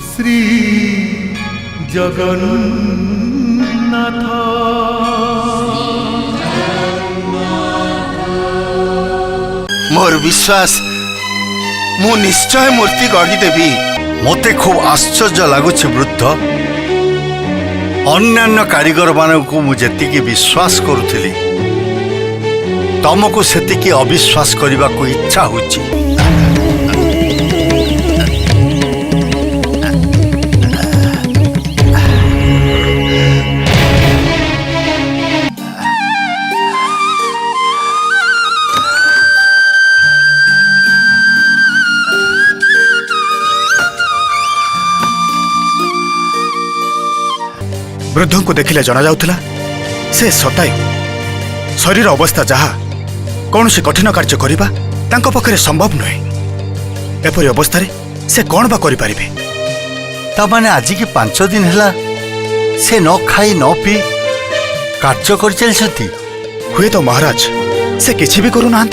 श्री जगन्नाथ मोर विश्वास मु निश्चय मूर्ति गढ़ीदेवी। मते खूब आश्चर्य लगुच वृद्ध अन्यान्य कारीगर मानकु मु जेतिकी विश्वास करुथिली तुमको सेतिकी अविश्वास करने को इच्छा होची। वृद्ध को देखिले जना जाउथला से सतायु शरीर अवस्था जहा कौन से कठिन कार्य करिबा तांको पखरे संभव नहे। एपरि अवस्था रे से कौन बा करि परिबे? ता माने आज की 5 दिन हैला से न खाई न पी कार्य कर चलछती। हुए तो महाराज से किछि भी करू नांत।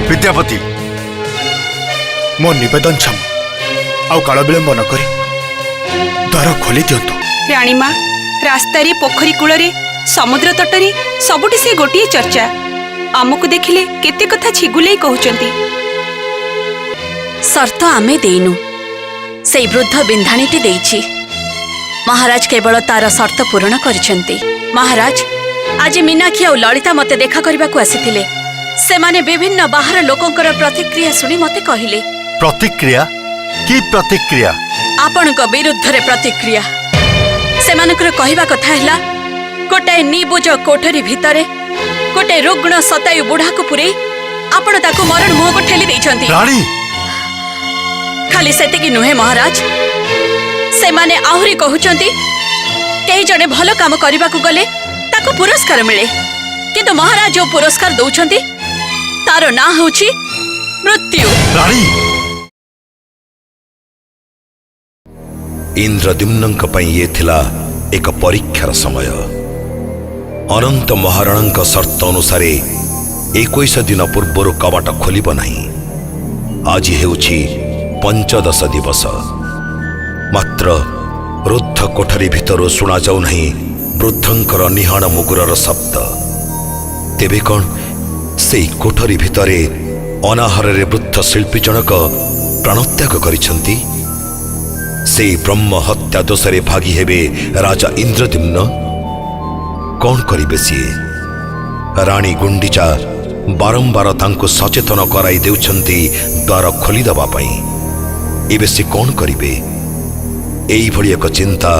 विद्यापति मो निवेदन छम आउ काल विलंब न करी द्वार खोली दियंतु। राणी माँ रास्ता रे पोखरी कूल रे समुद्र तट रे सबुठी से गोटिए चर्चा आमको देखिले केते कथा छिगुले कहउचंती। शर्त आमे देइनु से वृद्ध बिंधाणीटी देइछि। महाराज केवल तार शर्त पूर्ण करिसेंती। महाराज आज मीनाक्षी और ललिता मते देखा करबा को आसीथिले। से माने विभिन्न बाहर लोकंकर प्रतिक्रिया सुनी मते कहिले। प्रतिक्रिया की प्रतिक्रिया? आपनक विरुद्ध रे प्रतिक्रिया। से मानकर कहिबा कथा हैला गोटे निबुज कोठरी भितरे गोटे रुग्ण सतायु बुढ़ा को पुरे आपण ताको मरण मुह को ठेली देइछंती। रानी खाली सेतिकी नुहे महाराज से माने आहुरी कहउचंती केही जने भलो काम करबा को गले ताको पुरस्कार मिले किंतु महाराज जो पुरस्कार दउछंती तारो ना होछि मृत्यु। रानी इंद्रद्युम्नंक पई ये थिला एक परीक्षार समय। अनंत महाराणंक शर्त अनुसार 21 दिन पूर्वर कवाट खोलिब नहीं। आज हेउछि 15 दिवस। मात्र रुद्ध कोठरी भितर शुणा जाऊ नहीं वृद्धंकर निहाण मुगुरर शब्द। तेबे कौन से कोठरी भितरे अनाहारे वृद्ध शिल्पी जनक प्राणत्याग करिसंती? से ब्रह्म हत्या दोषरे भागी हेबे राजा इंद्रद्युम्न। कौन करिबे सिए? रानी गुंडीचा बारंबार तांको सचेतन कराई देउछंती द्वार खोली दबा पई। एबे से कौन करिबे? एई भली एक चिंता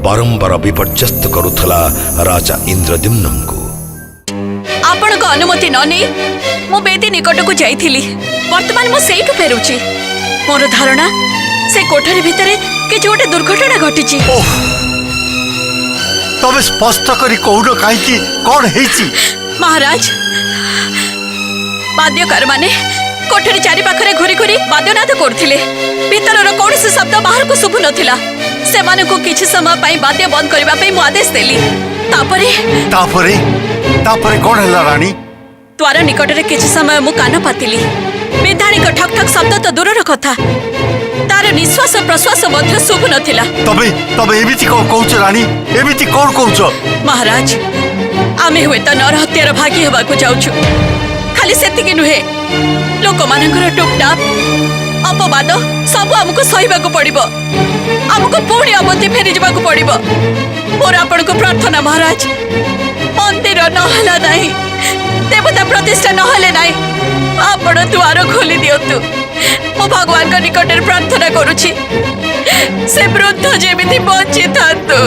बारंबार विपर्यस्त करुथला राजा इंद्रद्युम्नंको। आपण को अनुमति न नै मो बेदी निकट को जाइथिली। वर्तमान मो सेइटु फेरुची। मोर धारणा से कोठरी भितरे किछि गोटे दुर्घटना घटिछि। तबे स्पष्ट करी कहून कहीं कौन हेछि? महाराज वाद्यकार माने कोठरी चारि पाखरे घुरी घुरी वाद्यनाद करथिले। भीतरर कौनसी शब्द बाहर को शुभु नथिला। सेमाने को किछि समय पई वाद्य बंद करबा पई मु आदेश देली। तापरे कौन हैला रानी? द्वार निकट रे किछि समय मु कान पातिली। विधानी को ठक ठक शब्द तो दूरर कथा तार निश्वास प्रश्वास मध्य शुभ नथिला। तबे एमिति कौन कहउछ रानी? एमिति कौन कहउछ? महाराज आमे हुए त नर हत्यार भागी हेबा को जाउछु। खाली सेतिकी नुहे लोक मानकर टुपटाप अपवाद सब हमको सहिबा को पड़िबो। हमको पुणी अवधि फेरी जाबा को पड़िबो। मोर आपण को प्रार्थना महाराज मंदिर नहला नहीं देवता प्रतिष्ठा नहले नहीं आपण द्वार खोली दियंतु। मो भगवान का निकट प्रार्थना करुछि से वृद्ध जेमिति बंची थांतु।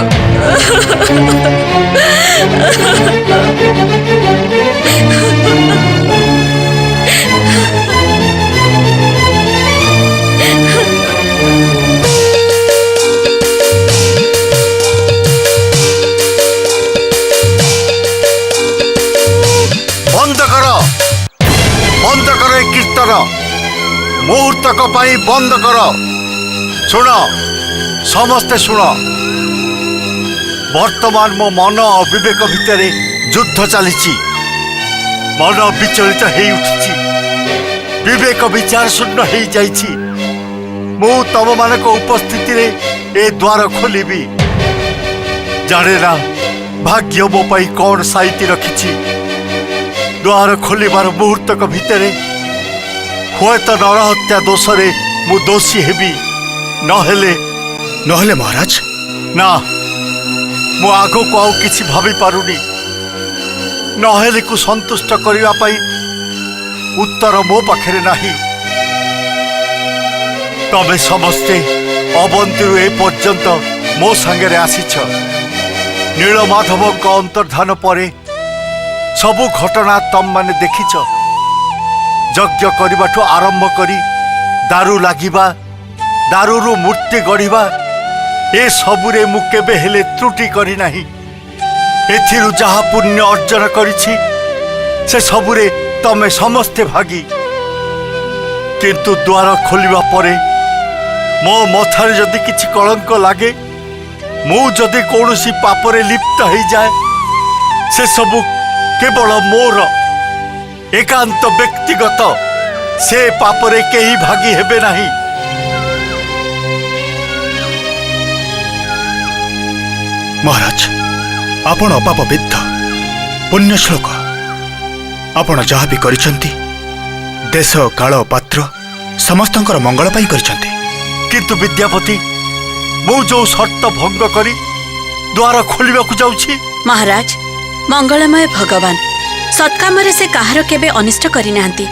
ମୁହୂର୍ତ୍ତକ ପାଇଁ ବନ୍ଦ କର। ଶୁଣ, ସମସ୍ତେ ଶୁଣ। ବର୍ତ୍ତମାନ ମୋ ମନ ଓ ବିବେକ ଭିତରେ ଯୁଦ୍ଧ ଚାଲିଛି। ମନ ବିଚଳିତ ହେଇ ଉଠିଛି, ବିବେକ ବିଚାର ଶୂନ୍ୟ ହେଇଯାଇଛି। ମୁଁ ତମମାନଙ୍କ ଉପସ୍ଥିତିରେ ଏ ଦ୍ୱାର ଖୋଲିବି। ଜାଣେ ନା ଭାଗ୍ୟ ମୋ ପାଇଁ କ'ଣ ସାଇତି ରଖିଛି। ଦ୍ୱାର ଖୋଲିବାର ମୁହୂର୍ତ୍ତକ ଭିତରେ ହୁଏତ ନରହତ୍ୟା ଦୋଷରେ ମୁଁ ଦୋଷୀ ହେବି, ନହେଲେ ନହେଲେ ମହାରାଜ ନା, ମୁଁ ଆଗକୁ ଆଉ କିଛି ଭାବି ପାରୁନି। ନହେଲେକୁ ସନ୍ତୁଷ୍ଟ କରିବା ପାଇଁ ଉତ୍ତର ମୋ ପାଖରେ ନାହିଁ। ତମେ ସମସ୍ତେ ଅବନ୍ତୀରୁ ଏ ପର୍ଯ୍ୟନ୍ତ ମୋ ସାଙ୍ଗରେ ଆସିଛ। ନୀଳମାଧବଙ୍କ ଅନ୍ତର୍ଦ୍ଧାନ ପରେ ସବୁ ଘଟଣା ତମମାନେ ଦେଖିଛ। ଯଜ୍ଞ କରିବାଠୁ ଆରମ୍ଭ କରି ଦାରୁ ଲାଗିବା, ଦାରୁରୁ ମୂର୍ତ୍ତି ଗଢ଼ିବା, ଏ ସବୁରେ ମୁଁ କେବେ ହେଲେ ତ୍ରୁଟି କରିନାହିଁ। ଏଥିରୁ ଯାହା ପୁଣ୍ୟ ଅର୍ଜନ କରିଛି ସେ ସବୁରେ ତମେ ସମସ୍ତେ ଭାଗୀ। କିନ୍ତୁ ଦ୍ୱାର ଖୋଲିବା ପରେ ମୋ ମଥାରେ ଯଦି କିଛି କଳଙ୍କ ଲାଗେ, ମୁଁ ଯଦି କୌଣସି ପାପରେ ଲିପ୍ତ ହେଇଯାଏ, ସେ ସବୁ କେବଳ ମୋର ଏକାନ୍ତ ବ୍ୟକ୍ତିଗତ। ସେ ପାପରେ କେହି ଭାଗୀ ହେବେ ନାହିଁ। ମହାରାଜ, ଆପଣ ଅପାପ ବିଦ୍ଧ, ପୁଣ୍ୟଶ୍ଳୋକ। ଆପଣ ଯାହା ବି କରିଛନ୍ତି ଦେଶ, କାଳ, ପାତ୍ର ସମସ୍ତଙ୍କର ମଙ୍ଗଳ ପାଇଁ କରିଛନ୍ତି। କିନ୍ତୁ ବିଦ୍ୟାପତି, ମୁଁ ଯୋଉ ସର୍ତ୍ତ ଭଙ୍ଗ କରି ଦ୍ୱାର ଖୋଲିବାକୁ ଯାଉଛି। ମହାରାଜ, ମଙ୍ଗଳମୟ ଭଗବାନ, ସତ୍କାମରେ ସେ କାହାର କେବେ ଅନିଷ୍ଟ କରିନାହାନ୍ତି।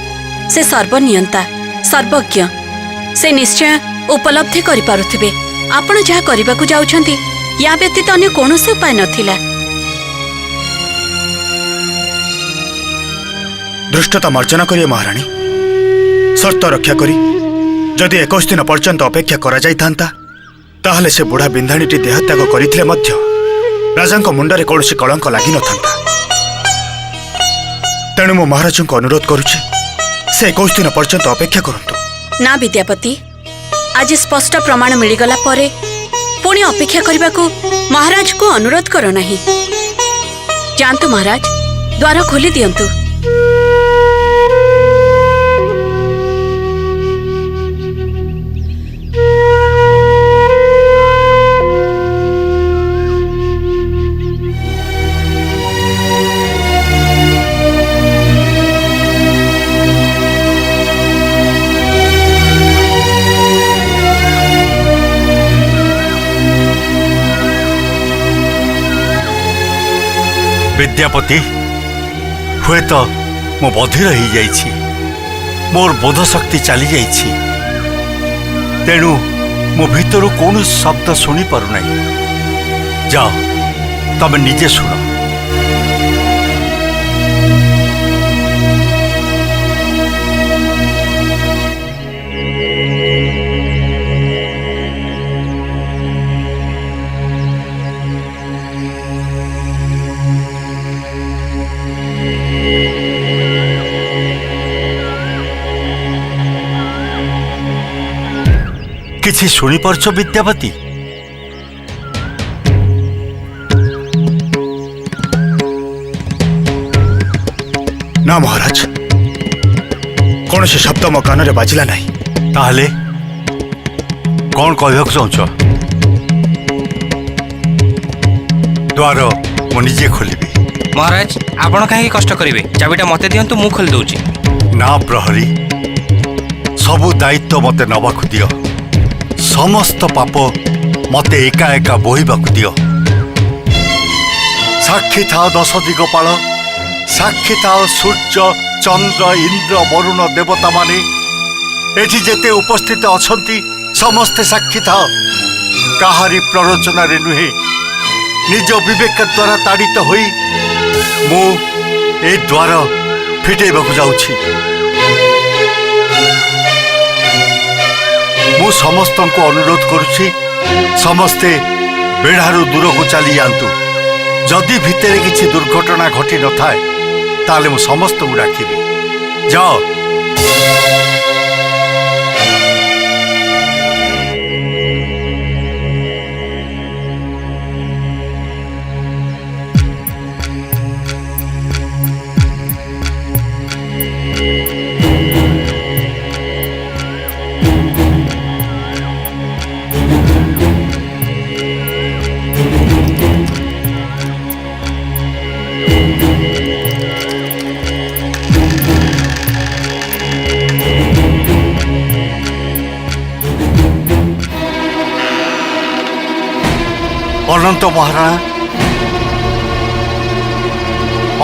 ସେ ସର୍ବନିୟନ୍ତା, ସର୍ବଜ୍ଞ। ସେ ନିଶ୍ଚୟ ଉପଲବ୍ଧି କରିପାରୁଥିବେ ଆପଣ ଯାହା କରିବାକୁ ଯାଉଛନ୍ତି ୟା ବ୍ୟତୀତ ଅନ୍ୟ କୌଣସି ଉପାୟ ନଥିଲା। ଧୃଷ୍ଟତା ମାର୍ଜନା କରିବେ ମହାରାଣୀ। ସର୍ତ୍ତ ରକ୍ଷା କରି ଯଦି 21 ଦିନ ପର୍ଯ୍ୟନ୍ତ ଅପେକ୍ଷା କରାଯାଇଥାନ୍ତା, ତାହେଲେ ସେ ବୁଢ଼ା ବିନ୍ଧାଣୀଟି ଦେହତ୍ୟାଗ କରିଥିଲେ ମଧ୍ୟ ରାଜାଙ୍କ ମୁଣ୍ଡରେ କୌଣସି କଳଙ୍କ ଲାଗିନଥାନ୍ତା। ତେଣୁ ମୁଁ ମହାରାଜଙ୍କୁ ଅନୁରୋଧ କରୁଛି, ସେ 21 ଦିନ ପର୍ଯ୍ୟନ୍ତ ଅପେକ୍ଷା କରନ୍ତୁ। ନା ବିଦ୍ୟାପତି, ଆଜି ସ୍ପଷ୍ଟ ପ୍ରମାଣ ମିଳିଗଲା ପରେ ପୁଣି ଅପେକ୍ଷା କରିବାକୁ ମହାରାଜଙ୍କୁ ଅନୁରୋଧ କର ନାହିଁ। ଯାଆନ୍ତୁ ମହାରାଜ, ଦ୍ୱାର ଖୋଲି ଦିଅନ୍ତୁ। ବିଦ୍ୟାପତି, ହୁଏତ ମୁଁ ବଧିର ହେଇଯାଇଛି, ମୋର ବୋଧ ଶକ୍ତି ଚାଲିଯାଇଛି। ତେଣୁ ମୁଁ ଭିତରୁ କୌଣସି ଶବ୍ଦ ଶୁଣିପାରୁନାହିଁ। ଯାଅ, ତମେ ନିଜେ ଶୁଣ। କିଛି ଶୁଣିପାରୁଛ ବିଦ୍ୟାପତି? ନା ମହାରାଜ, କୌଣସି ଶବ୍ଦ ମୋ କାନରେ ବାଜିଲା ନାହିଁ। ତାହେଲେ କ'ଣ କହିବାକୁ ଚାହୁଁଛ? ଦ୍ୱାର ମୁଁ ନିଜେ ଖୋଲିବି। ମହାରାଜ, ଆପଣ କାହିଁକି କଷ୍ଟ କରିବେ? ଚାବିଟା ମତେ ଦିଅନ୍ତୁ, ମୁଁ ଖୋଲି ଦଉଛି। ନା ପ୍ରହରୀ, ସବୁ ଦାୟିତ୍ୱ ମତେ ନେବାକୁ ଦିଅ। ସମସ୍ତ ପାପ ମତେ ଏକା ଏକା ବୋହିବାକୁ ଦିଅ। ସାକ୍ଷୀ ଥାଅ 10 ଦିଗପାଳ, ସାକ୍ଷୀ ଥାଅ ସୂର୍ଯ୍ୟ, ଚନ୍ଦ୍ର, ଇନ୍ଦ୍ର, ବରୁଣ ଦେବତାମାନେ। ଏଠି ଯେତେ ଉପସ୍ଥିତ ଅଛନ୍ତି ସମସ୍ତେ ସାକ୍ଷୀ ଥାଅ। କାହାରି ପ୍ରରୋଚନାରେ ନୁହେଁ, ନିଜ ବିବେକ ଦ୍ୱାରା ତାଡ଼ିତ ହୋଇ ମୁଁ ଏ ଦ୍ୱାର ଫିଟେଇବାକୁ ଯାଉଛି। ମୁଁ ସମସ୍ତଙ୍କୁ ଅନୁରୋଧ କରୁଛି, ସମସ୍ତେ ବେଢ଼ାରୁ ଦୂରକୁ ଚାଲି ଯାଆନ୍ତୁ। ଯଦି ଭିତରେ କିଛି ଦୁର୍ଘଟଣା ଘଟି ନଥାଏ, ତାହେଲେ ମୁଁ ସମସ୍ତଙ୍କୁ ଡାକିବି। ଯାଅ। ଅନନ୍ତ ମହାରଣା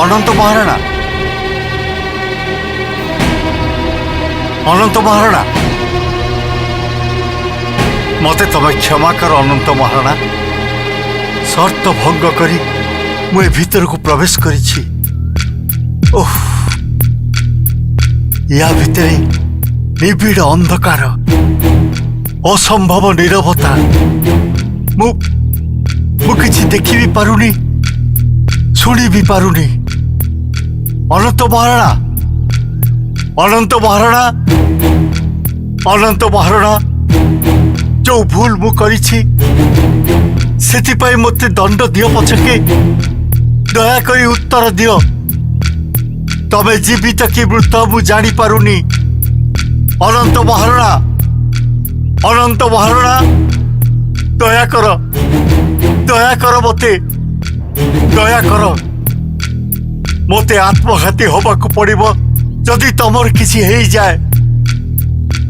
ଅନନ୍ତ ମହାରଣା ଅନନ୍ତ ମହାରଣା ମତେ ତମେ କ୍ଷମା କର ଅନନ୍ତ ମହାରଣା। ସର୍ତ୍ତ ଭଙ୍ଗ କରି ମୁଁ ଏ ଭିତରକୁ ପ୍ରବେଶ କରିଛି। ଓଃ, ୟା ଭିତରେ ନିବିଡ଼ ଅନ୍ଧକାର, ଅସମ୍ଭବ ନୀରବତା। ମୁଁ କିଛି ଦେଖି ବି ପାରୁନି, ଶୁଣି ବି ପାରୁନି। ଅନନ୍ତ ମହାରଣା ଅନନ୍ତ ମହାରଣା ଅନନ୍ତ ମହାରଣା, ଯୋଉ ଭୁଲ ମୁଁ କରିଛି ସେଥିପାଇଁ ମୋତେ ଦଣ୍ଡ ଦିଅ ପଛକେ ଦୟାକରି ଉତ୍ତର ଦିଅ। ତମେ ଜୀବିତ କି ମୃତ ମୁଁ ଜାଣିପାରୁନି। ଅନନ୍ତ ମହାରଣା ଅନନ୍ତ ମହାରଣା, ଦୟାକର ଦୟାକର ମୋତେ ଦୟାକର। ମୋତେ ଆତ୍ମଘାତୀ ହବାକୁ ପଡ଼ିବ ଯଦି ତମର କିଛି ହେଇଯାଏ।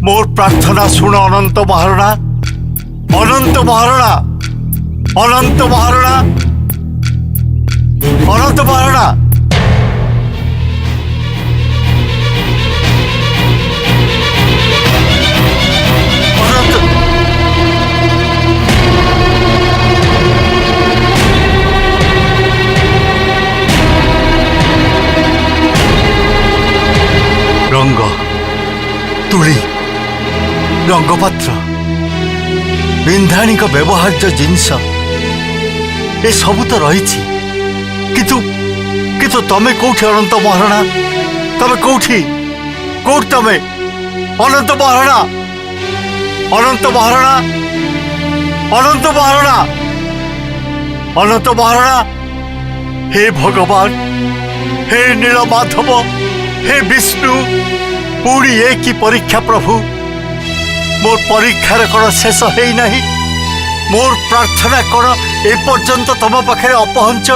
ମୋର ପ୍ରାର୍ଥନା ଶୁଣ ଅନନ୍ତ ମହାରଣା ଅନନ୍ତ ମହାରଣା ଅନନ୍ତ ମହାରଣା ଅନନ୍ତ ମହାରଣା। ରଙ୍ଗ, ତୁଳି, ରଙ୍ଗପାତ୍ର, ବିନ୍ଧାଣିକ ବ୍ୟବହାର୍ଯ୍ୟ ଜିନିଷ ଏସବୁ ତ ରହିଛି, କିନ୍ତୁ ତମେ କୋଉଠି ଅନନ୍ତ ମହାରଣା? ତମେ କୋଉଠି ତମେ ଅନନ୍ତ ମହାରଣା ଅନନ୍ତ ମହାରଣା ଅନନ୍ତ ମହାରଣା ଅନନ୍ତ ମହାରଣା। ହେ ଭଗବାନ, ହେ ନୀଳମାଧବ, हे विष्णु, पुणी ए की परीक्षा प्रभु। मोर परीक्षार कौन शेष है नहीं। मोर प्रार्थना कौन ए पर्यंत तुम पाखे अपहंच।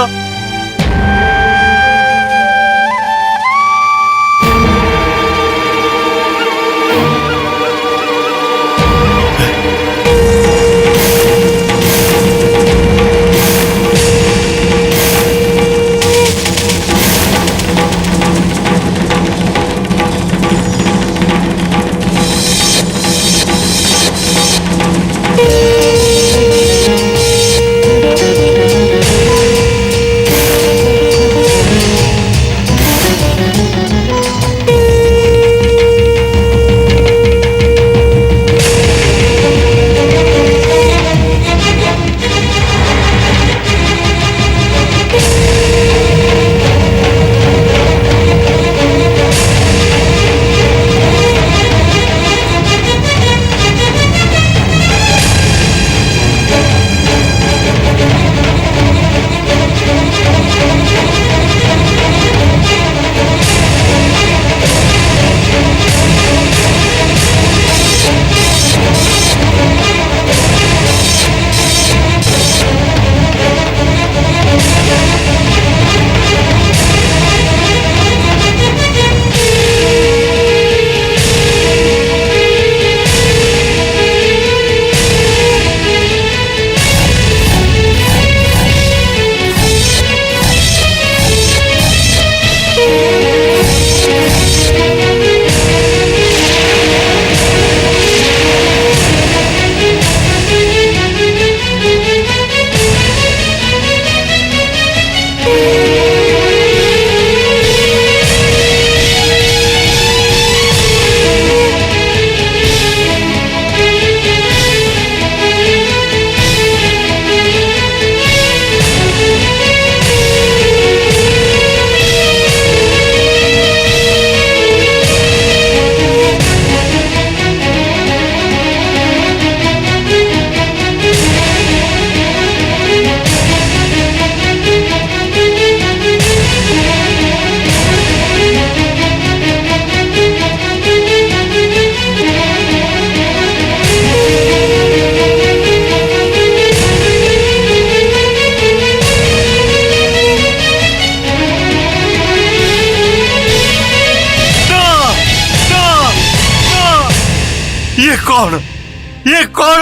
ये कौन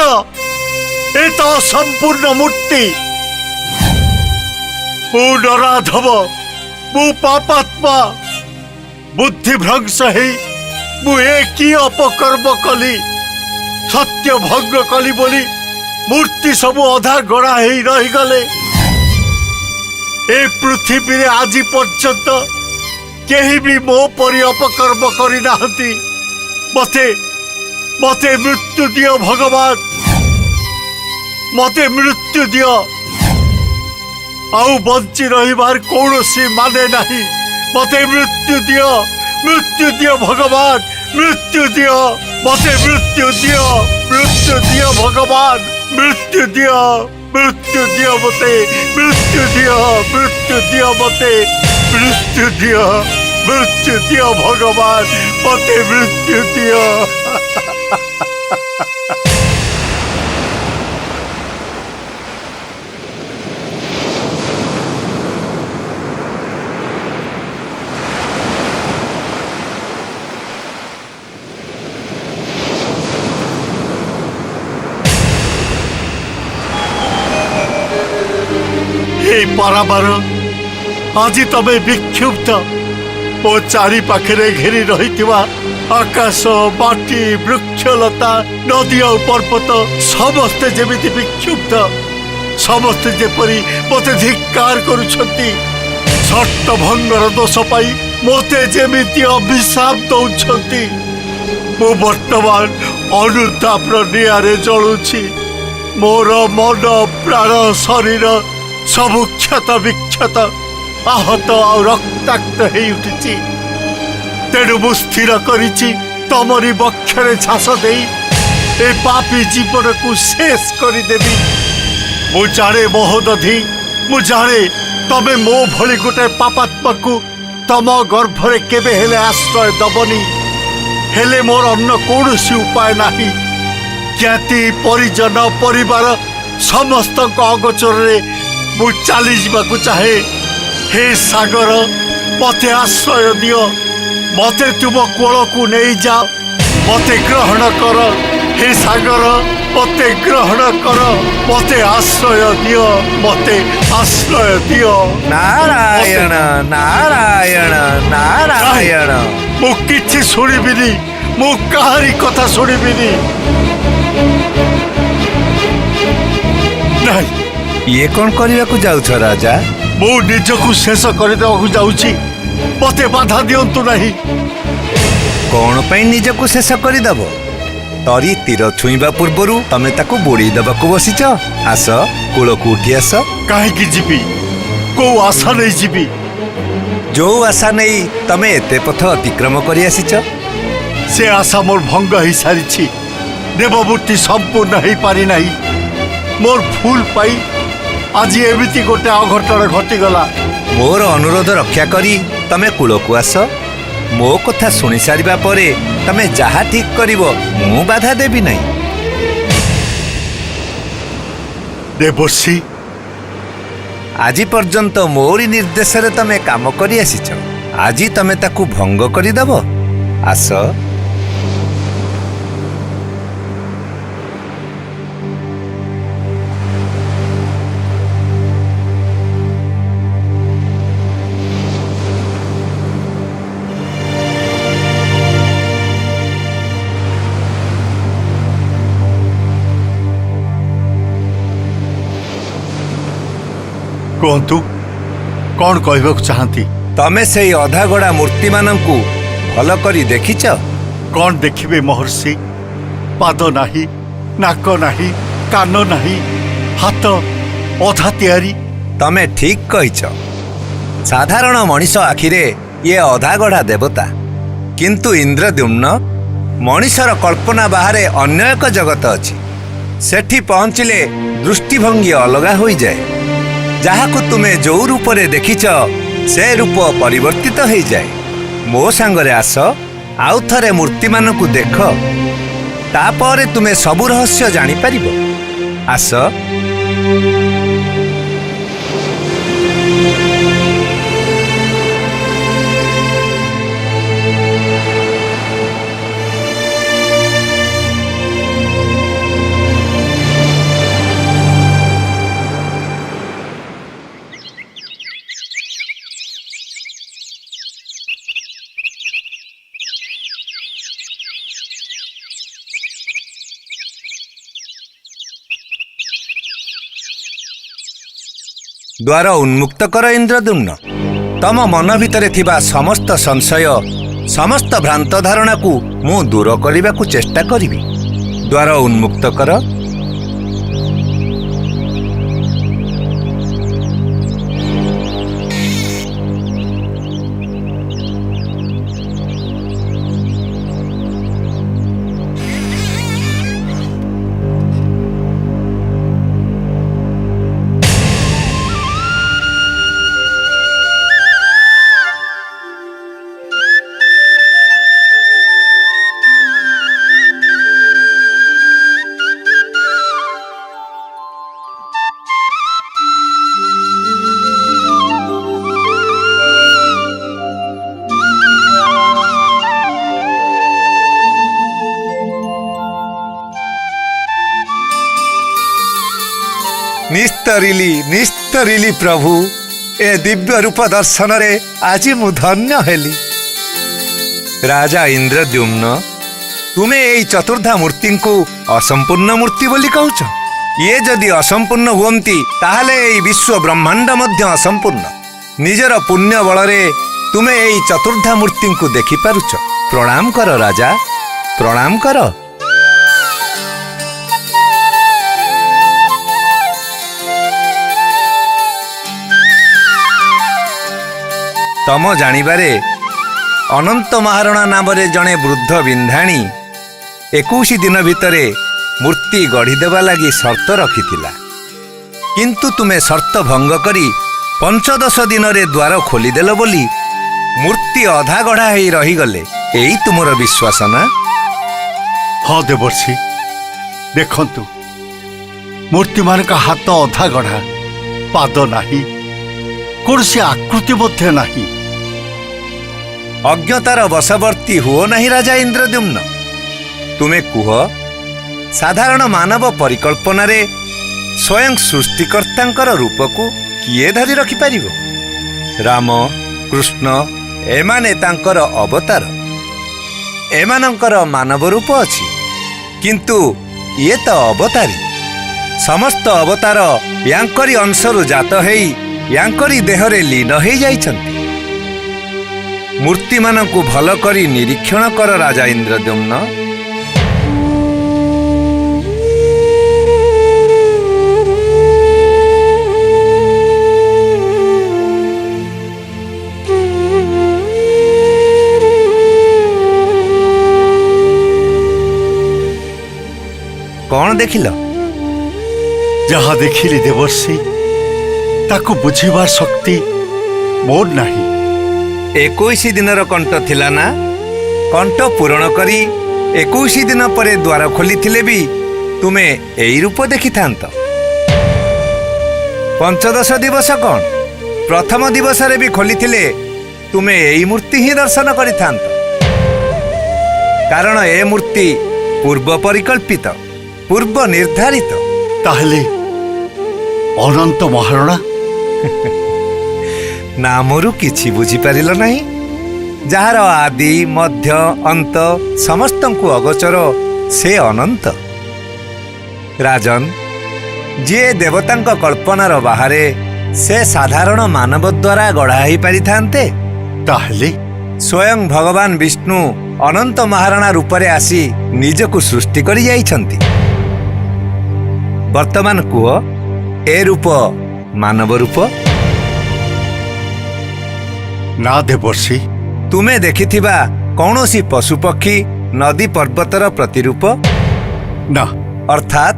ये तो संपूर्ण मूर्ति ମୁଁ ନରାଧମ, ମୁଁ ପାପାତ୍ମା, ବୁଦ୍ଧିଭ୍ରଂଶ ହେଇ ମୁଁ ଏ କି ଅପକର୍ମ କଲି। ସତ୍ୟ ଭଙ୍ଗ କଲି ବୋଲି ମୂର୍ତ୍ତି ସବୁ ଅଧା ଗଢ଼ା ହେଇ ରହିଗଲେ। ଏ ପୃଥିବୀରେ ଆଜି ପର୍ଯ୍ୟନ୍ତ କେହି ବି ମୋ ପରି ଅପକର୍ମ କରିନାହାନ୍ତି। ମତେ ମତେ ମୃତ୍ୟୁ ଦିଅ ଭଗବାନ, ମତେ ମୃତ୍ୟୁ ଦିଅ। ଆଉ ବଞ୍ଚି ରହିବାର କୌଣସି ମାନେ ନାହିଁ। ମତେ ମୃତ୍ୟୁ ଦିଅ ଭଗବାନ, ମୃତ୍ୟୁ ଦିଅ। ମତେ ମୃତ୍ୟୁ ଦିଅ ଭଗବାନ, ମୃତ୍ୟୁ ଦିଅ ମତେ, ମୃତ୍ୟୁ ଦିଅ ମତେ, ମୃତ୍ୟୁ ଦିଅ ଭଗବାନ, ମତେ ମୃତ୍ୟୁ ଦିଅ। हे पराबर, आज तमे विक्षुब्ध मो चारि पाखे घेरी रही आकाश, माटी, वृक्षलता, नदी और पर्वत समस्ते जेमिति विक्षुब्ध, समस्ते जेपरी मते धिक्कार करुछंती। छठ भंगर दोष पाई मते जेमिति अभिशाप दौछंती। मो वर्तमान अनुतापर निआरे जलुछि। मोर मन प्राण शरीर सबु क्षत विक्षत, आहत और रक्ताक्त हो उठी। तेणु मु स्थिर करिछि तमरी बक्षरे झास दे ए पापी जीवन को शेष करदेवी। मु जाने महोदधि, मु जाने तमे मो भली गोटे पापात्मा को तम गर्भरे केबे हेले आश्रय दबनी। हेले मोर अन्य कौनसी उपाय नाही। ज्ञाति परिजन परिवार समस्त अगोचर मु चली जावाकू चाहे। हे सागर, मते आश्रय दियो, मते तुम कोल को नहीं जाओ, मते ग्रहण कर। हे सागर, मते ग्रहण कर, मते आश्रय दियो, मते आश्रय दियो। नारायण नारायण नारायण। मु किछि सुनिबिनी, मु काहारी कथा सुनिबिनी। नहीं, ये कौन करने को जाउछ राजा? मु निजकू शेष करदेवाकू जाउछि, मते बाधा दियंतु नहीं। कौन पे निजकू शेष करदेव? तरी तीर छुईबा पूर्वरु तमे ताकू बुड़ी दबाकू बसिच। आस कूल को उठी आस। काहेकि जीवी? को आशा नहीं जीवी? जो आशा नहीं तमे एते पथ अतिक्रम करी आसिच, से आशा मोर भंग हो सारी। देवमूर्ति संपूर्ण हो पारि नाही। मोर फूल पाई आज एमिति गोटे अघटन घटीगला। मोर अनुरोध रक्षा करी तमे कूल को आस। मो कथा सुनी सारिबा परे तमे जहा ठीक करिवो मु बाधा देबी नहीं। देवर्षि, आज पर्यंत मोरी निर्देश रे तमे काम करी आसिछ। आज तमे ताकू भंग करी दबो। आस। कहतु कौन कहबाक चाहती? तमे से अधागढ़ा मूर्ति मानंकु भल करी देखिच? कौन देखिबे महर्षि? पाद नाही, नाक नाही, कान नाही, हाथ अधा तैयारी। तमे ठीक कहिच। साधारण मनीष आखिरे ये अधागढ़ा देवता, किंतु इंद्रद्युम्न मनीषर कल्पना बाहरे अन्य एक जगत अछि। सेठी पहुंचले दृष्टिभंगी अलगा हो जाए। जहाकू तुमे जो रूप रे देखिच से रूप परिवर्तित हो जाए। मो सांगरे आस, आउ थरे मूर्ति मानकू देख, तापरे तुमे सबु रहस्य जानी परिबो। आस। ଦ୍ୱାର ଉନ୍ମୁକ୍ତ କର ଇନ୍ଦ୍ରଦ୍ୟୁମ୍ନ। ତମ ମନ ଭିତରେ ଥିବା ସମସ୍ତ ସଂଶୟ, ସମସ୍ତ ଭ୍ରାନ୍ତ ଧାରଣାକୁ ମୁଁ ଦୂର କରିବାକୁ ଚେଷ୍ଟା କରିବି। ଦ୍ୱାର ଉନ୍ମୁକ୍ତ କର। ନିସ୍ତରିଲି ପ୍ରଭୁ, ଏ ଦିବ୍ୟ ରୂପ ଦର୍ଶନରେ ଆଜି ମୁଁ ଧନ୍ୟ ହେଲି। ରାଜା ଇନ୍ଦ୍ରଦ୍ୟୁମ୍ନ, ତୁମେ ଏଇ ଚତୁର୍ଦ୍ଧା ମୂର୍ତ୍ତିଙ୍କୁ ଅସମ୍ପୂର୍ଣ୍ଣ ମୂର୍ତ୍ତି ବୋଲି କହୁଛ। ଇଏ ଯଦି ଅସମ୍ପୂର୍ଣ୍ଣ ହୁଅନ୍ତି ତାହେଲେ ଏଇ ବିଶ୍ୱ ବ୍ରହ୍ମାଣ୍ଡ ମଧ୍ୟ ଅସମ୍ପୂର୍ଣ୍ଣ। ନିଜର ପୁଣ୍ୟ ବଳରେ ତୁମେ ଏଇ ଚତୁର୍ଦ୍ଧା ମୂର୍ତ୍ତିଙ୍କୁ ଦେଖିପାରୁଛ। ପ୍ରଣାମ କର ରାଜା, ପ୍ରଣାମ କର। ତମ ଜାଣିବାରେ ଅନନ୍ତ ମହାରଣା ନାମରେ ଜଣେ ବୃଦ୍ଧ ବିନ୍ଧାଣୀ 21 ଦିନ ଭିତରେ ମୂର୍ତ୍ତି ଗଢ଼ିଦେବା ଲାଗି ସର୍ତ୍ତ ରଖିଥିଲା। କିନ୍ତୁ ତୁମେ ସର୍ତ୍ତ ଭଙ୍ଗ କରି 15 ଦିନରେ ଦ୍ୱାର ଖୋଲିଦେଲ ବୋଲି ମୂର୍ତ୍ତି ଅଧା ଗଢ଼ା ହେଇ ରହିଗଲେ। ଏଇ ତୁମର ବିଶ୍ୱାସ ନା? ହଁ ଦେବର୍ଷି, ଦେଖନ୍ତୁ, ମୂର୍ତ୍ତିମାନଙ୍କ ହାତ ଅଧା ଗଢ଼ା, ପାଦ ନାହିଁ, କୌଣସି ଆକୃତି ମଧ୍ୟ ନାହିଁ। ଅଜ୍ଞତାର ବଶବର୍ତ୍ତୀ ହୁଅ ନାହିଁ ରାଜା ଇନ୍ଦ୍ରଦ୍ୟୁମ୍ନ। ତୁମେ କୁହ, ସାଧାରଣ ମାନବ ପରିକଳ୍ପନାରେ ସ୍ୱୟଂ ସୃଷ୍ଟିକର୍ତ୍ତାଙ୍କର ରୂପକୁ କିଏ ଧରି ରଖିପାରିବ? ରାମ, କୃଷ୍ଣ ଏମାନେ ତାଙ୍କର ଅବତାର। ଏମାନଙ୍କର ମାନବ ରୂପ ଅଛି, କିନ୍ତୁ ଇଏ ତ ଅବତାରୀ। ସମସ୍ତ ଅବତାର ୟାଙ୍କରି ଅଂଶରୁ ଜାତ ହେଇ ୟାଙ୍କରି ଦେହରେ ଲୀନ ହେଇଯାଇଛନ୍ତି। ମୂର୍ତ୍ତିମାନଙ୍କୁ ଭଲ କରି ନିରୀକ୍ଷଣ କର ରାଜା ଇନ୍ଦ୍ରଦ୍ୟୁମ୍ନ। କଣ ଦେଖିଲ? ଯାହା ଦେଖିଲି ଦେବର୍ଷି, ତାକୁ ବୁଝିବାର ଶକ୍ତି ମୋର ନାହିଁ। 21 ଦିନର କଣ୍ଟ ଥିଲା ନା? କଣ୍ଟ ପୂରଣ କରି 21 ଦିନ ପରେ ଦ୍ୱାର ଖୋଲିଥିଲେ ବି ତୁମେ ଏଇ ରୂପ ଦେଖିଥାନ୍ତ। 15 ଦିବସ କଣ, ପ୍ରଥମ ଦିବସରେ ବି ଖୋଲିଥିଲେ ତୁମେ ଏଇ ମୂର୍ତ୍ତି ହିଁ ଦର୍ଶନ କରିଥାନ୍ତ। କାରଣ ଏ ମୂର୍ତ୍ତି ପୂର୍ବ ପରିକଳ୍ପିତ, ପୂର୍ବ ନିର୍ଦ୍ଧାରିତ। ତାହେଲେ ଅନନ୍ତ ମହାରଣା? ନାମରୁ କିଛି ବୁଝିପାରିଲ ନାହିଁ? ଯାହାର ଆଦି ମଧ୍ୟ ଅନ୍ତ ସମସ୍ତଙ୍କୁ ଅଗୋଚର, ସେ ଅନନ୍ତ। ରାଜନ, ଯିଏ ଦେବତାଙ୍କ କଳ୍ପନାର ବାହାରେ, ସେ ସାଧାରଣ ମାନବ ଦ୍ୱାରା ଗଢ଼ା ହେଇପାରିଥାନ୍ତେ? ତାହେଲେ ସ୍ୱୟଂ ଭଗବାନ ବିଷ୍ଣୁ ଅନନ୍ତ ମହାରଣା ରୂପରେ ଆସି ନିଜକୁ ସୃଷ୍ଟି କରି ଯାଇଛନ୍ତି। ବର୍ତ୍ତମାନ କୁହ, ଏ ରୂପ ମାନବ ରୂପ? ନା ଦେବର୍ଷି। ତୁମେ ଦେଖିଥିବା କୌଣସି ପଶୁପକ୍ଷୀ, ନଦୀ ପର୍ବତର ପ୍ରତିରୂପ? ନା। ଅର୍ଥାତ୍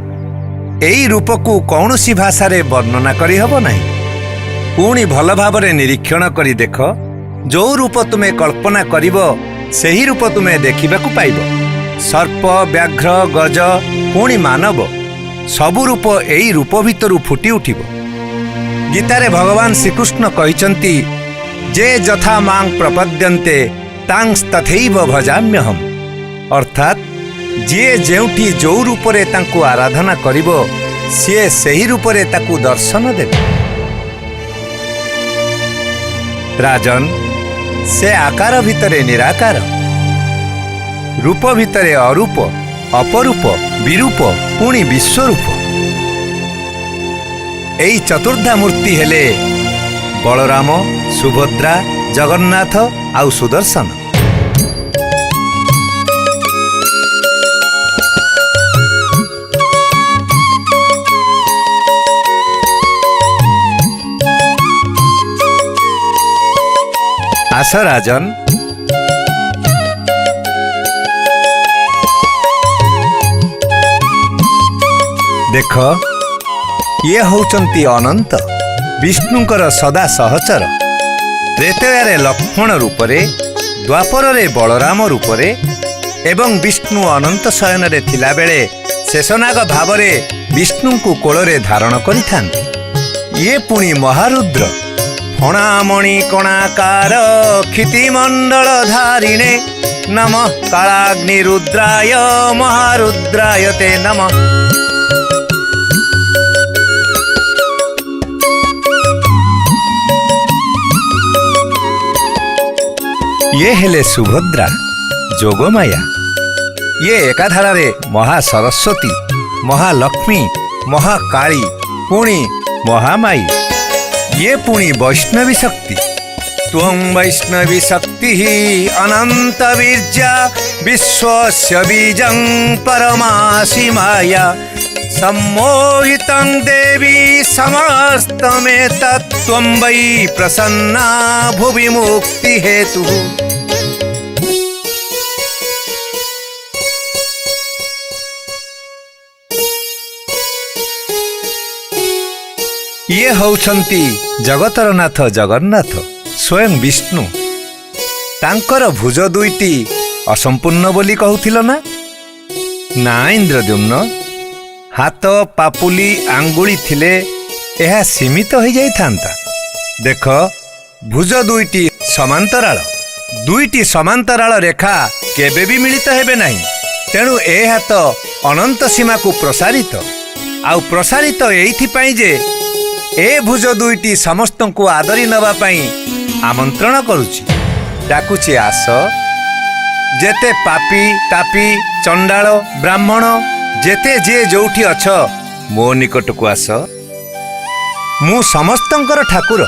ଏଇ ରୂପକୁ କୌଣସି ଭାଷାରେ ବର୍ଣ୍ଣନା କରିହେବ ନାହିଁ। ପୁଣି ଭଲ ଭାବରେ ନିରୀକ୍ଷଣ କରି ଦେଖ, ଯୋଉ ରୂପ ତୁମେ କଳ୍ପନା କରିବ ସେହି ରୂପ ତୁମେ ଦେଖିବାକୁ ପାଇବ। ସର୍ପ, ବ୍ୟାଘ୍ର, ଗଜ, ପୁଣି ମାନବ, ସବୁ ରୂପ ଏଇ ରୂପ ଭିତରୁ ଫୁଟି ଉଠିବ। ଗୀତାରେ ଭଗବାନ ଶ୍ରୀକୃଷ୍ଣ କହିଛନ୍ତି, ଯେ ଯଥା ମାଂ ପ୍ରପଦ୍ୟନ୍ତେ ତାଂସ୍ ତଥୈବ ଭଜାମ୍ୟହମ୍। ଅର୍ଥାତ୍ ଯିଏ ଯେଉଁଠି ଯୋଉ ରୂପରେ ତାଙ୍କୁ ଆରାଧନା କରିବ, ସିଏ ସେହି ରୂପରେ ତାକୁ ଦର୍ଶନ ଦେବେ। ରାଜନ, ସେ ଆକାର ଭିତରେ ନିରାକାର, ରୂପ ଭିତରେ ଅରୂପ, ଅପରୂପ, ବିରୂପ, ପୁଣି ବିଶ୍ୱରୂପ। एई चतुर्धा मूर्ति हेले बलराम, सुभद्रा, जगन्नाथ आउ सुदर्शन। आस राजन, देख ये होचंती अनंत विष्णुंकर सदा सहचर। त्रेतयारे लक्ष्मण रूपरे, द्वापरे बलराम रूपरे एवं विष्णु अनंत शयन रे थिला बेले शेषनाग भावरे विष्णु को कोଳରେ धारण करिथांती। ये पुणी महारुद्र फणामणि कणाकार क्षितिमंडल धारिणे नमः कालाग्निरुद्राय महारुद्राय ते नमः। ये हेले सुभद्रा जोगमाया। ये एकाधारे महासरस्वती, महालक्ष्मी, महाकाली पुणी महामाई। ये पुणी वैष्णवी शक्ति। त्वं वैष्णवी शक्ति अनंत वीर्या विश्वस्य बीजं परमासि माया सम्मोहितं देवी समस्तमेतत् त्वं वै प्रसन्ना भुवि मुक्ति हेतुः। ये होउछंती जगतर नाथ जगन्नाथ स्वयं विष्णु। तांकर भुज दुईटी असंपूर्ण बोली कहूथिल ना? ना इंद्रद्युम्न, हाथ पापुली आंगुली थिले यह सीमित हो जाइथांता। देख भुज दुईटी समांतराल, दुईटी समांतराल रेखा केबे भी मिलित हेबे नहीं। तेणु ए हाथ अनंत सीमा को प्रसारित आउ प्रसारित एइथिपाई जे ए भुज दुईटी समस्त को आदरी नवा पाई आमंत्रण करुछि, डाकुछि आस। जेते पापी तापी चंडाल ब्राह्मण जेते जे जोठी अछ मो निकट को आस। मु समस्तंकर ठाकुर।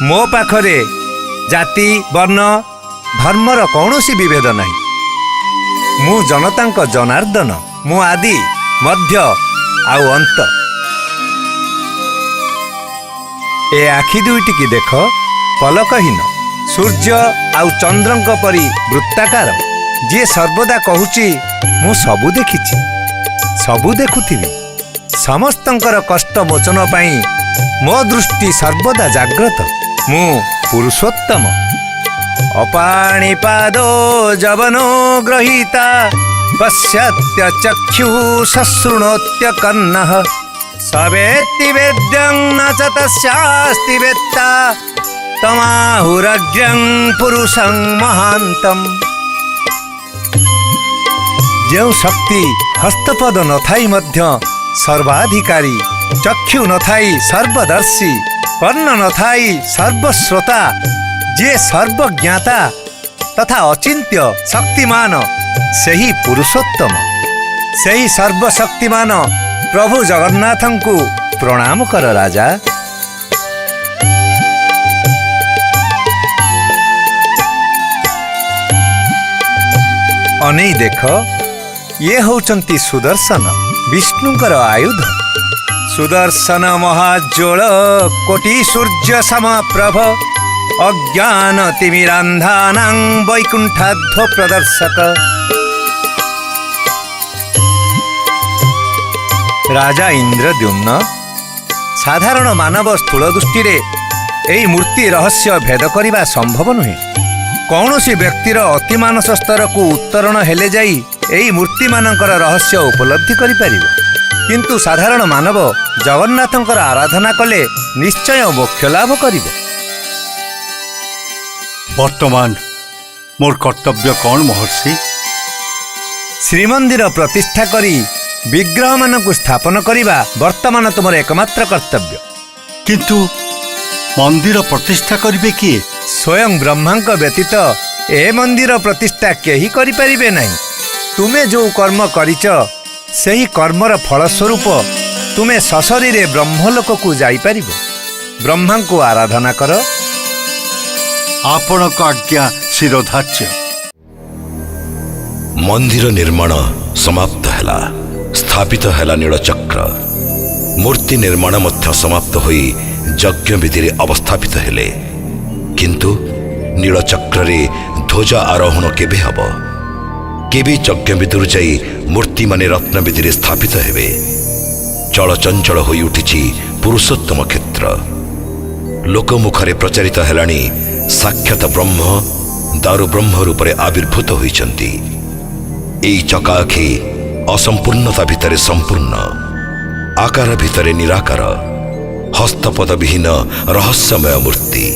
मो पाखरे जाति वर्ण धर्मर कौनसी विभेद नहीं। मु जनतांक जनार्दन। मु आदि मध्य आउ अंत। ए आखि दुईटी की देख पलकहीन सूर्य आउ चंद्रंक परी वृत्ताकार। जे सर्वदा कहूची मु सबु देखिछि, सबु देखुथिबि। समस्तंकर कष्ट मोचन पाई मो दृष्टि सर्वदा जाग्रत। मु पुरुषोत्तम। अपाणिपादो जवनो ग्रहीता पश्यत्य चक्षु सशृणोत्य कन्नः सवेत्ति वेद्यं न च तस्यास्ति वेत्ता तमाहुरग्र्यं पुरुषं महान्तम्। जो शक्ति हस्तपद न थाई मध्य सर्वाधिकारी, चक्षु न थाई सर्वदर्शी, कर्ण न थाई सर्वश्रोता, जे सर्वज्ञाता तथा अचिंत्य शक्तिमान सेही पुरुषोत्तम। सेही सर्वशक्तिमान प्रभु जगन्नाथं को प्रणाम कर राजा। अनै देख ये होचंती सुदर्शन विष्णुकर आयुध। सुदर्शन महाज्वल कोटि सूर्य समप्रभ अज्ञान तिमिरांधानां वैकुंठाध्व प्रदर्शक। राजा इंद्रद्युम्न साधारण मानव स्थूल दृष्टि रे एई मूर्ति रहस्य भेद करिबा संभव नुहे। कौनसी व्यक्तिर अति मानस स्तर को उत्तरण हेले जाई एई मूर्ति मानकर रहस्य उपलब्धि करि परिबो। किंतु साधारण मानव जगन्नाथंकर आराधना कले निश्चय मोक्ष लाभ करिबो। वर्तमान मोर कर्तव्य कौन महर्षि? श्रीमंदिर प्रतिष्ठा करी विग्रह मान को स्थापन करिबा वर्तमान तुमर एकमात्र कर्तव्य। किंतु मंदिर प्रतिष्ठा करिबे किए? स्वयं ब्रह्मांक व्यतीत ए मंदिर प्रतिष्ठा केही करि परिबे नहीं। तुमे जो कर्म करिच सेही कर्मर फलस्वरूप ତୁମେ ସଶରୀରେ ବ୍ରହ୍ମଲୋକକୁ ଯାଇପାରିବ। ବ୍ରହ୍ମାଙ୍କୁ ଆରାଧନା କର। ଆପଣଙ୍କ ଆଜ୍ଞା ଶିରୋଧାର୍ଯ୍ୟ। ମନ୍ଦିର ନିର୍ମାଣ ସମାପ୍ତ ହେଲା। ସ୍ଥାପିତ ହେଲା ନୀଳଚକ୍ର। ମୂର୍ତ୍ତି ନିର୍ମାଣ ମଧ୍ୟ ସମାପ୍ତ ହୋଇ ଯଜ୍ଞବିଧିରେ ଅବସ୍ଥାପିତ ହେଲେ। କିନ୍ତୁ ନୀଳଚକ୍ରରେ ଧ୍ୱଜା ଆରୋହଣ କେବେ ହେବ? କେବେ ଯଜ୍ଞବିଧିରୁ ଯାଇ ମୂର୍ତ୍ତିମାନେ ରତ୍ନବିଧିରେ ସ୍ଥାପିତ ହେବେ? ଚଳଚଞ୍ଚଳ ହୋଇ ଉଠିଛି ପୁରୁଷୋତ୍ତମ କ୍ଷେତ୍ର। ଲୋକମୁଖରେ ପ୍ରଚାରିତ ହେଲାଣି ସାକ୍ଷାତ ବ୍ରହ୍ମ ଦାରୁ ବ୍ରହ୍ମ ରୂପରେ ଆବିର୍ଭୂତ ହୋଇଛନ୍ତି। ଏହି ଚକାଆଖି ଅସମ୍ପୂର୍ଣ୍ଣତା ଭିତରେ ସମ୍ପୂର୍ଣ୍ଣ, ଆକାର ଭିତରେ ନିରାକାର, ହସ୍ତପଦବିହୀନ ରହସ୍ୟମୟ ମୂର୍ତ୍ତି।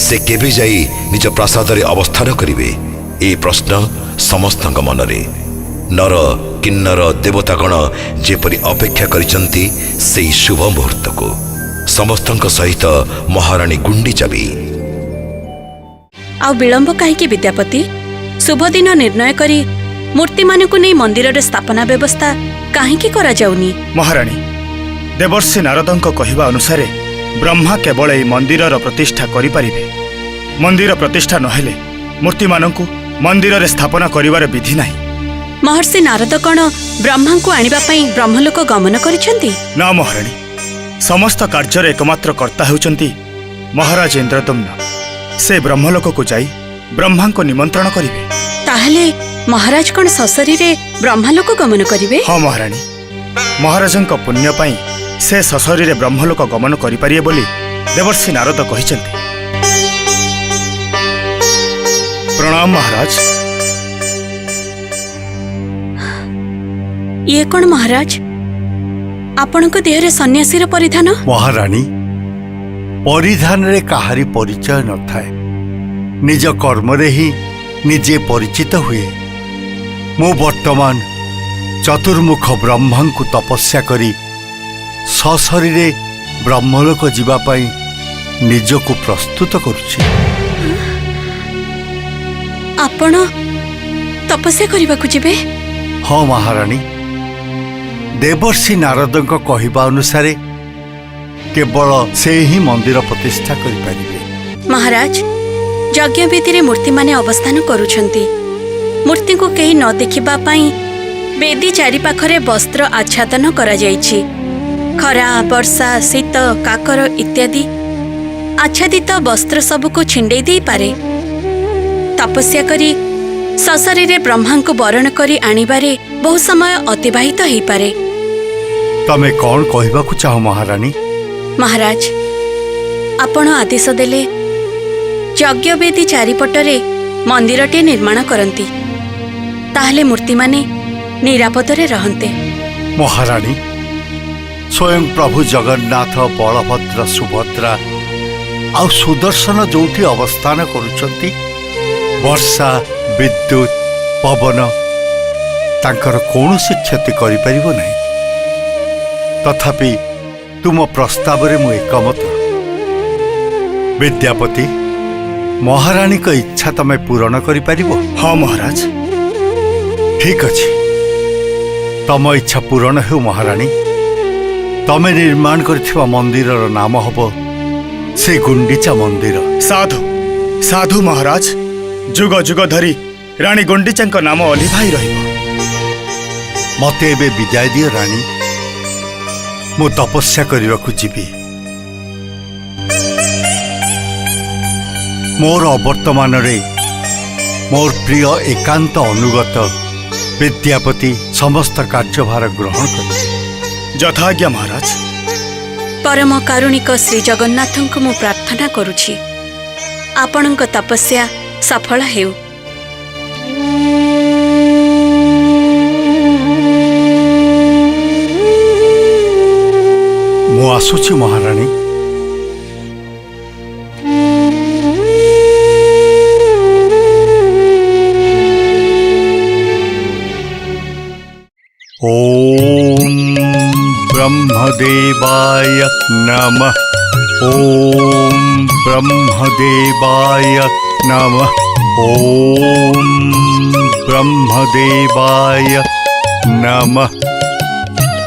ସେ କେବେ ଯାଇ ନିଜ ପ୍ରାସାଦରେ ଅବସ୍ଥାନ କରିବେ? ଏହି ପ୍ରଶ୍ନ ସମସ୍ତଙ୍କ ମନରେ। ନର କିନ୍ନର ଦେବତାଗଣ ଯେପରି ଅପେକ୍ଷା କରିଛନ୍ତି ସେହି ଶୁଭ ମୁହୂର୍ତ୍ତକୁ। ସମସ୍ତଙ୍କ ସହିତ ମହାରାଣୀ ଗୁଣ୍ଡିଚା ବି। ଆଉ ବିଳମ୍ବ କାହିଁକି ବିଦ୍ୟାପତି? ଶୁଭ ଦିନ ନିର୍ଣ୍ଣୟ କରି ମୂର୍ତ୍ତିମାନଙ୍କୁ ନେଇ ମନ୍ଦିରରେ ସ୍ଥାପନା ବ୍ୟବସ୍ଥା କାହିଁକି କରାଯାଉନି? ମହାରାଣୀ, ଦେବର୍ଷି ନାରଦଙ୍କ କହିବା ଅନୁସାରେ ବ୍ରହ୍ମା କେବଳ ଏହି ମନ୍ଦିରର ପ୍ରତିଷ୍ଠା କରିପାରିବେ। ମନ୍ଦିର ପ୍ରତିଷ୍ଠା ନହେଲେ ମୂର୍ତ୍ତିମାନଙ୍କୁ ମନ୍ଦିରରେ ସ୍ଥାପନା କରିବାର ବିଧି ନାହିଁ। ମହର୍ଷି ନାରଦ କଣ ବ୍ରହ୍ମାଙ୍କୁ ଆଣିବା ପାଇଁ ବ୍ରହ୍ମଲୋକ ଗମନ କରିଛନ୍ତି? ନା ମହାରାଣୀ, ସମସ୍ତ କାର୍ଯ୍ୟର ଏକମାତ୍ର କର୍ତ୍ତା ହେଉଛନ୍ତି ମହାରାଜ ଇନ୍ଦ୍ରଦମ୍ନ। ସେ ବ୍ରହ୍ମଲୋକକୁ ଯାଇ ବ୍ରହ୍ମାଙ୍କୁ ନିମନ୍ତ୍ରଣ କରିବେ। ତାହେଲେ ମହାରାଜ କଣ ସଶରୀରେ ବ୍ରହ୍ମଲୋକ ଗମନ କରିବେ? ହଁ ମହାରାଣୀ, ମହାରାଜଙ୍କ ପୁଣ୍ୟ ପାଇଁ ସେ ସଶରୀରେ ବ୍ରହ୍ମଲୋକ ଗମନ କରିପାରିବେ ବୋଲି ଦେବର୍ଷି ନାରଦ କହିଛନ୍ତି। ପ୍ରଣାମ ମହାରାଜ। ଇଏ କଣ ମହାରାଜ? ଆପଣଙ୍କ ଦେହରେ ସନ୍ନ୍ୟାସୀର ପରିଧାନ? ମହାରାଣୀ, ପରିଧାନରେ କାହାରି ପରିଚୟ ନଥାଏ। ନିଜ କର୍ମରେ ହିଁ ନିଜେ ପରିଚିତ ହୁଏ। ମୁଁ ବର୍ତ୍ତମାନ ଚତୁର୍ମୁଖ ବ୍ରହ୍ମାଙ୍କୁ ତପସ୍ୟା କରି ସଶରୀରେ ବ୍ରହ୍ମଲୋକ ଯିବା ପାଇଁ ନିଜକୁ ପ୍ରସ୍ତୁତ କରୁଛି। ଆପଣ ତପସ୍ୟା କରିବାକୁ ଯିବେ? ହଁ ମହାରାଣୀ, ଦେବର୍ଷି ନାରଦଙ୍କ କହିବା ଅନୁସାରେ କେବଳ ସେ ହିଁ ମନ୍ଦିର ପ୍ରତିଷ୍ଠା କରିପାରିବେ। ମହାରାଜ, ଯଜ୍ଞବେଦୀରେ ମୂର୍ତ୍ତିମାନେ ଅବସ୍ଥାନ କରୁଛନ୍ତି। ମୂର୍ତ୍ତିଙ୍କୁ କେହି ନ ଦେଖିବା ପାଇଁ ବେଦୀ ଚାରିପାଖରେ ବସ୍ତ୍ର ଆଚ୍ଛାଦନ କରାଯାଇଛି। ଖରା, ବର୍ଷା, ଶୀତ, କାକର ଇତ୍ୟାଦି ଆଚ୍ଛାଦିତ ବସ୍ତ୍ର ସବୁକୁ ଛିଣ୍ଡେଇ ଦେଇପାରେ। ତପସ୍ୟା କରି ସଶରୀରେ ବ୍ରହ୍ମାଙ୍କୁ ବରଣ କରି ଆଣିବାରେ ବହୁ ସମୟ ଅତିବାହିତ ହେଇପାରେ। ତମେ କଣ କହିବାକୁ ଚାହ ମହାରାଣୀ? ମହାରାଜ, ଆପଣ ଆଦେଶ ଦେଲେ ଯଜ୍ଞବେଦୀ ଚାରିପଟରେ ମନ୍ଦିରଟିଏ ନିର୍ମାଣ କରନ୍ତି। ତାହେଲେ ମୂର୍ତ୍ତିମାନେ ନିରାପଦରେ ରହନ୍ତେ। ମହାରାଣୀ, ସ୍ୱୟଂ ପ୍ରଭୁ ଜଗନ୍ନାଥ, ବଳଭଦ୍ର, ସୁଭଦ୍ରା ଆଉ ସୁଦର୍ଶନ ଯୋଉଠି ଅବସ୍ଥାନ କରୁଛନ୍ତି, ବର୍ଷା, ବିଦ୍ୟୁତ୍, ପବନ ତାଙ୍କର କୌଣସି କ୍ଷତି କରିପାରିବ ନାହିଁ। ତଥାପି ତୁମ ପ୍ରସ୍ତାବରେ ମୁଁ ଏକମତ। ବିଦ୍ୟାପତି, ମହାରାଣୀଙ୍କ ଇଚ୍ଛା ତମେ ପୂରଣ କରିପାରିବ? ହଁ ମହାରାଜ। ଠିକ୍ ଅଛି, ତମ ଇଚ୍ଛା ପୂରଣ ହେଉ ମହାରାଣୀ। ତମେ ନିର୍ମାଣ କରିଥିବା ମନ୍ଦିରର ନାମ ହେବ ଶ୍ରୀ ଗୁଣ୍ଡିଚା ମନ୍ଦିର। ସାଧୁ ସାଧୁ ମହାରାଜ, ଯୁଗ ଯୁଗ ଧରି ରାଣୀ ଗୁଣ୍ଡିଚାଙ୍କ ନାମ ଅଲିଭାଇ ରହିବ। ମତେ ଏବେ ବିଦାୟ ଦିଅ ରାଣୀ, ମୁଁ ତପସ୍ୟା କରିବାକୁ ଯିବି। ମୋର ଅବର୍ତ୍ତମାନରେ ମୋର ପ୍ରିୟ ଏକାନ୍ତ ଅନୁଗତ ବିଦ୍ୟାପତି ସମସ୍ତ କାର୍ଯ୍ୟଭାର ଗ୍ରହଣ କରିବେ। ଯଥାଜ୍ଞା ମହାରାଜ। ପରମ କାରୁଣିକ ଶ୍ରୀ ଜଗନ୍ନାଥଙ୍କୁ ମୁଁ ପ୍ରାର୍ଥନା କରୁଛି, ଆପଣଙ୍କ ତପସ୍ୟା ସଫଳ ହେଉ। ମୁଁ ଆସୁଛି ମହାରାଣୀ। ओम ब्रह्मदेवाय नमः। ओम ब्रह्मदेवाय नमः। ओम ब्रह्मदेवाय नमः।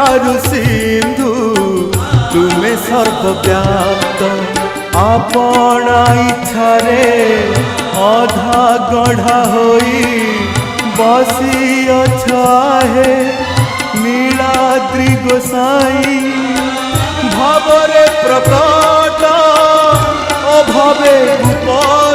ଠାରୁ ସିନ୍ଧୁ ତୁମେ ସର୍ବବ୍ୟାପ୍ତ ଆପଣା ଇଚ୍ଛାରେ ଅଧା ଗଢ଼ା ହୋଇ ବସିଅଛ ହେ ନୀଳାଦ୍ରି ଗୋସାଇଁ ଭାବରେ ପ୍ରକଟ ଅଭାବେ ଗୋପାଳ